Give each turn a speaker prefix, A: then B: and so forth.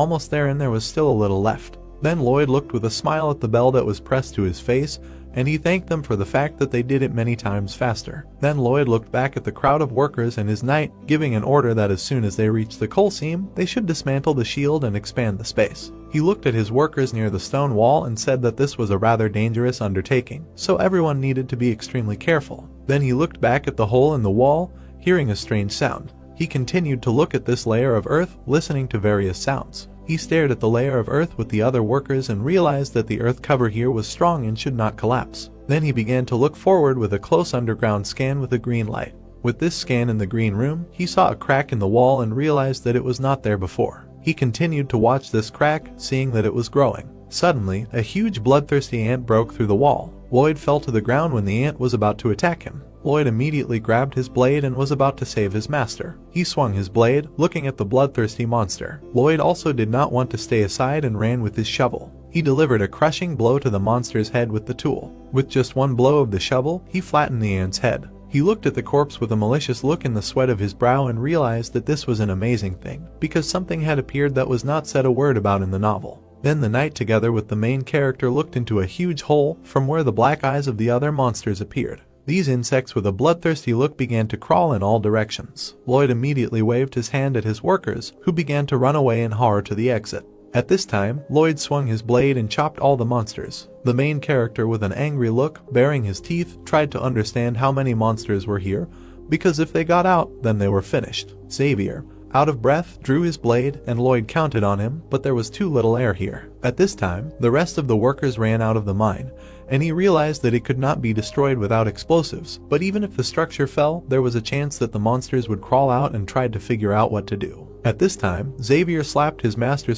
A: almost there and there was still a little left. Then Lloyd looked with a smile at the bell that was pressed to his face, and he thanked them for the fact that they did it many times faster. Then Lloyd looked back at the crowd of workers and his knight, giving an order that as soon as they reached the coal seam, they should dismantle the shield and expand the space. He looked at his workers near the stone wall and said that this was a rather dangerous undertaking, so everyone needed to be extremely careful. Then he looked back at the hole in the wall, hearing a strange sound. He continued to look at this layer of earth, listening to various sounds. He stared at the layer of earth with the other workers and realized that the earth cover here was strong and should not collapse. Then he began to look forward with a close underground scan with a green light. With this scan in the green room, he saw a crack in the wall and realized that it was not there before. He continued to watch this crack, seeing that it was growing. Suddenly, a huge bloodthirsty ant broke through the wall. Lloyd fell to the ground when the ant was about to attack him. Lloyd immediately grabbed his blade and was about to save his master. He swung his blade, looking at the bloodthirsty monster. Lloyd also did not want to stay aside and ran with his shovel. He delivered a crushing blow to the monster's head with the tool. With just one blow of the shovel, he flattened the ant's head. He looked at the corpse with a malicious look in the sweat of his brow and realized that this was an amazing thing, because something had appeared that was not said a word about in the novel. Then the knight together with the main character looked into a huge hole from where the black eyes of the other monsters appeared. These insects with a bloodthirsty look began to crawl in all directions. Lloyd immediately waved his hand at his workers, who began to run away in horror to the exit. At this time, Lloyd swung his blade and chopped all the monsters. The main character with an angry look, baring his teeth, tried to understand how many monsters were here, because if they got out, then they were finished. Xavier, out of breath, drew his blade, and Lloyd counted on him, but there was too little air here. At this time, the rest of the workers ran out of the mine, and he realized that it could not be destroyed without explosives, but even if the structure fell, there was a chance that the monsters would crawl out and tried to figure out what to do. At this time, Xavier slapped his master's